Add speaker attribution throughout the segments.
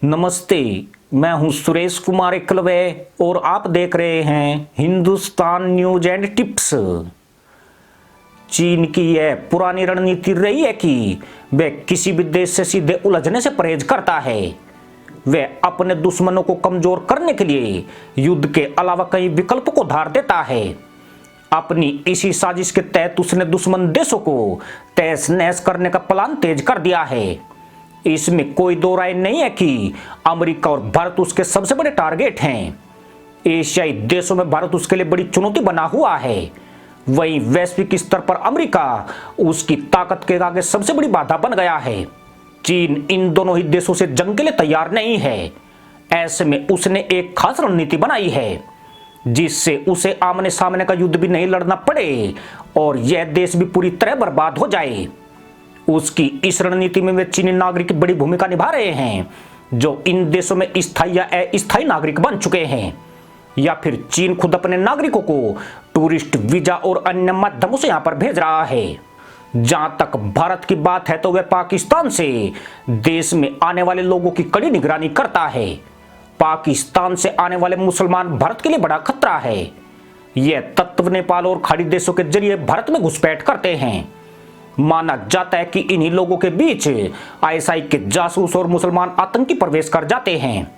Speaker 1: नमस्ते। मैं हूं सुरेश कुमार एकलवे और आप देख रहे हैं हिंदुस्तान न्यूज एंड टिप्स। चीन की यह पुरानी रणनीति रही है कि वह किसी भी देश से सीधे उलझने से परहेज करता है। वह अपने दुश्मनों को कमजोर करने के लिए युद्ध के अलावा कई विकल्पों को धार देता है। अपनी इसी साजिश के तहत उसने दुश्मन देशों को तहस नहस करने का प्लान तेज कर दिया है। इसमें कोई दो राय नहीं है कि अमेरिका और भारत उसके सबसे बड़े टारगेट हैं। एशियाई देशों में भारत उसके लिए बड़ी चुनौती बना हुआ है। वहीं वैश्विक स्तर पर अमेरिका उसकी ताकत के आगे सबसे बड़ी बाधा बन गया है। चीन इन दोनों ही देशों से जंग के लिए तैयार नहीं है। ऐसे में उसने एक खास रणनीति बनाई है जिससे उसे आमने सामने का युद्ध भी नहीं लड़ना पड़े और यह देश भी पूरी तरह बर्बाद हो जाए। उसकी इस रणनीति में वे चीनी नागरिक बड़ी भूमिका निभा रहे हैं जो इन देशों में स्थायी या अस्थायी नागरिक बन चुके हैं, या फिर चीन खुद अपने नागरिकों को टूरिस्ट वीजा और अन्य माध्यमों से यहां पर भेज रहा है। जहां तक भारत की बात है तो वह पाकिस्तान से देश में आने वाले लोगों की कड़ी निगरानी करता है। पाकिस्तान से आने वाले मुसलमान भारत के लिए बड़ा खतरा है। यह तत्व नेपाल और खाड़ी देशों के जरिए भारत में घुसपैठ करते हैं। माना जाता है कि इन्हीं लोगों के बीच आईएसआई के जासूस और मुसलमान आतंकी प्रवेश कर जाते हैं।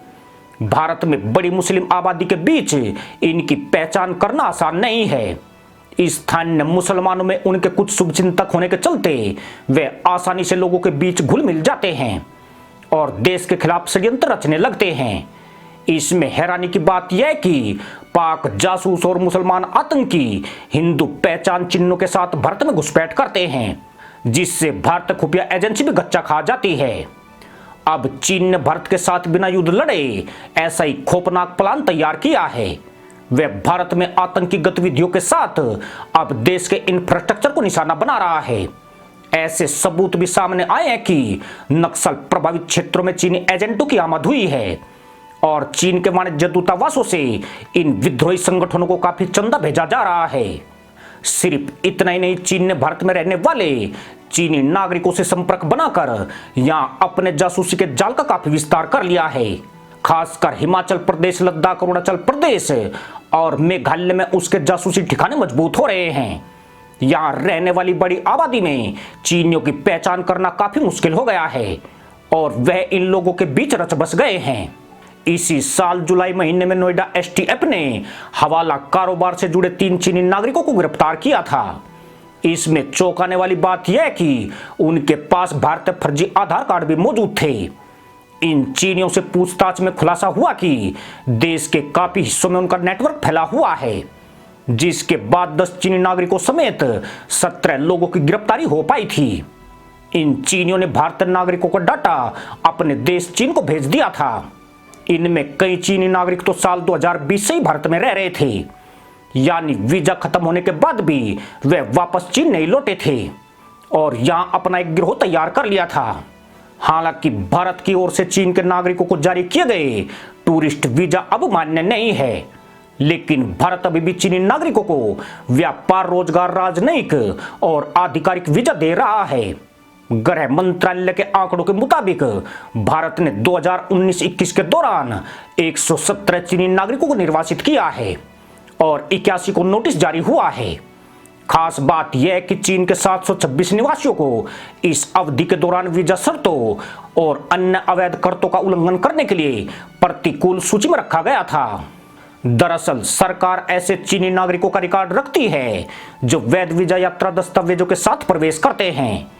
Speaker 1: भारत में बड़ी मुस्लिम आबादी के बीच इनकी पहचान करना आसान नहीं है। स्थानीय मुसलमानों में उनके कुछ शुभचिंतक होने के चलते वे आसानी से लोगों के बीच घुल मिल जाते हैं और देश के खिलाफ षड्यंत्र रचने लगते हैं। इसमें हैरानी की बात यह है कि पाक जासूस और मुसलमान आतंकी हिंदू पहचान चिन्हों के साथ भारत में घुसपैठ करते हैं, जिससे भारत खुफिया एजेंसी भी गच्चा खा जाती है। अब चीन ने भारत के साथ बिना युद्ध लड़े ऐसा ही खौफनाक प्लान तैयार किया है। वह भारत में आतंकी गतिविधियों के साथ अब देश के इंफ्रास्ट्रक्चर को निशाना बना रहा है। ऐसे सबूत भी सामने आए हैं कि नक्सल प्रभावित क्षेत्रों में चीनी एजेंटों की आमद हुई है और चीन के वाणिज्य दूतावासों से इन विद्रोही संगठनों को काफी चंदा भेजा जा रहा है। सिर्फ इतना ही नहीं, चीन ने भारत में रहने वाले चीनी नागरिकों से संपर्क बनाकर यहां अपने जासूसी के जाल का काफी विस्तार कर लिया है। खासकर हिमाचल प्रदेश, लद्दाख, अरुणाचल प्रदेश और मेघालय में उसके जासूसी ठिकाने मजबूत हो रहे हैं। यहां रहने वाली बड़ी आबादी में चीनियों की पहचान करना काफी मुश्किल हो गया है और वह इन लोगों के बीच रच बस गए हैं। इसी साल जुलाई महीने में नोएडा एसटीएफ ने हवाला कारोबार से जुड़े 3 चीनी नागरिकों को गिरफ्तार किया था। इसमें चौंकाने वाली बात यह है कि उनके पास भारतीय फर्जी आधार कार्ड भी मौजूद थे। इन चीनियों से पूछताछ में खुलासा हुआ कि देश के काफी हिस्सों में उनका नेटवर्क फैला हुआ है, जिसके बाद 10 चीनी नागरिकों समेत 17 लोगों की गिरफ्तारी हो पाई थी। इन चीनियों ने भारतीय नागरिकों का डाटा अपने देश चीन को भेज दिया था। इनमें कई चीनी नागरिक तो साल 2020 से ही भारत में रह रहे थे, यानी वीजा खत्म होने के बाद भी वे वापस चीन नहीं लौटे थे और यहां अपना एक गिरोह तैयार कर लिया था। हालांकि भारत की ओर से चीन के नागरिकों को जारी किए गए टूरिस्ट वीजा अब मान्य नहीं है, लेकिन भारत अभी भी चीनी नागरिकों को व्यापार, रोजगार, राजनयिक और आधिकारिक वीजा दे रहा है। गृह मंत्रालय के आंकड़ों के मुताबिक भारत ने 2019-21 के दौरान 117 चीनी नागरिकों को निर्वासित किया है और 81 को नोटिस जारी हुआ है। खास बात यह है कि चीन के 726 निवासियों को इस अवधि के दौरान वीजा शर्तों और अन्य अवैध शर्तों का उल्लंघन करने के लिए प्रतिकूल सूची में रखा गया था। दरअसल सरकार ऐसे चीनी नागरिकों का रिकॉर्ड रखती है जो वैध वीजा यात्रा दस्तावेजों के साथ प्रवेश करते हैं,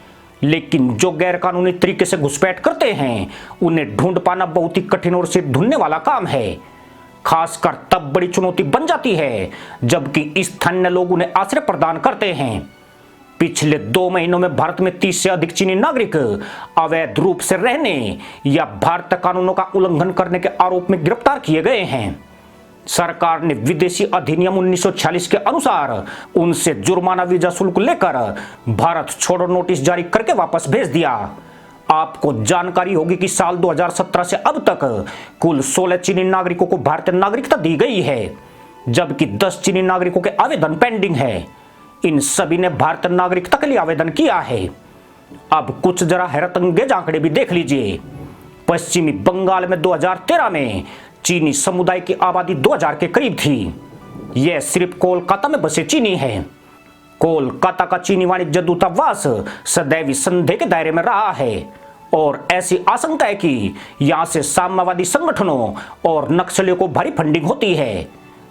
Speaker 1: लेकिन जो गैर कानूनी तरीके से घुसपैठ करते हैं उन्हें ढूंढ पाना बहुत ही कठिन और सिर ढूंढने वाला काम है। खासकर तब बड़ी चुनौती बन जाती है जबकि स्थानीय लोग उन्हें आश्रय प्रदान करते हैं। पिछले 2 महीनों में भारत में 30 से अधिक चीनी नागरिक अवैध रूप से रहने या भारतीय कानूनों का उल्लंघन करने के आरोप में गिरफ्तार किए गए हैं। सरकार ने विदेशी अधिनियम 1946 के अनुसार उनसे जुर्माना वीजा शुल्क लेकर भारत छोड़ो नोटिस जारी करके वापस भेज दिया। आपको जानकारी होगी कि साल 2017 से अब तक कुल 16 चीनी नागरिकों को भारतीय नागरिकता दी गई है, जबकि 10 चीनी नागरिकों के आवेदन पेंडिंग है। इन सभी ने भारतीय नागरिकता के लिए आवेदन किया है। अब कुछ जरा हैरतअंगेज आंकड़े भी देख लीजिए। पश्चिमी बंगाल में 2013 में चीनी समुदाय की आबादी 2000 के करीब थी। यह सिर्फ कोलकाता में बसे चीनी है। कोलकाता का चीनी वाणिज्य दूतावास सदैव संदेह के दायरे में रहा है और ऐसी आशंका है कि यहां से साम्यवादी संगठनों और नक्सलियों को भारी फंडिंग होती है।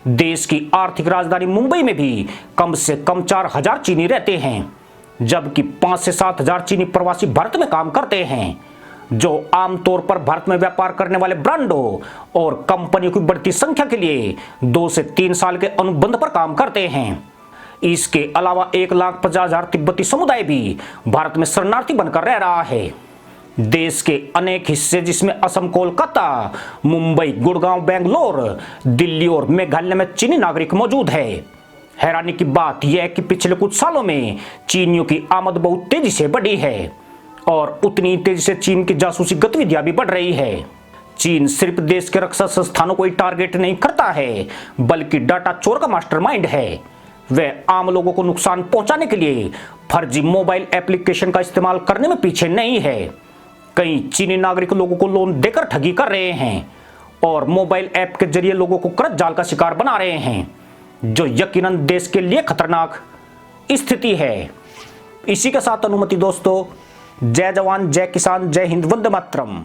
Speaker 1: देश की आर्थिक राजधानी मुंबई में भी कम से कम 4000 चीनी रहते हैं, जबकि 5 से 7 हजार चीनी प्रवासी भारत में काम करते हैं, जो आमतौर पर भारत में व्यापार करने वाले ब्रांडों और कंपनियों की बढ़ती संख्या के लिए 2 से 3 साल के अनुबंध पर काम करते हैं। इसके अलावा 1,50,000 तिब्बती समुदाय भी भारत में शरणार्थी बनकर रह रहा है। देश के अनेक हिस्से जिसमें असम, कोलकाता, मुंबई, गुड़गांव, बेंगलोर, दिल्ली और मेघालय में चीनी नागरिक मौजूद है। हैरानी की बात यह है कि पिछले कुछ सालों में चीनियों की आमद बहुत तेजी से बढ़ी है और उतनी तेजी से चीन की जासूसी गतिविधियां भी बढ़ रही है। चीन सिर्फ देश के रक्षा संस्थानों को ही टारगेट नहीं करता है, बल्कि डाटा चोर का मास्टरमाइंड है। वह आम लोगों को नुकसान पहुंचाने के लिए फर्जी मोबाइल एप्लीकेशन का इस्तेमाल करने में पीछे नहीं है। कई चीनी नागरिक लोगों को लोन देकर ठगी कर रहे हैं और मोबाइल ऐप के जरिए लोगों को कर्ज जाल का शिकार बना रहे हैं, जो यकीनन देश के लिए खतरनाक स्थिति है। इसी के साथ अनुमति दोस्तों, जय जवान, जय किसान, जय हिंद, वंदे मातरम।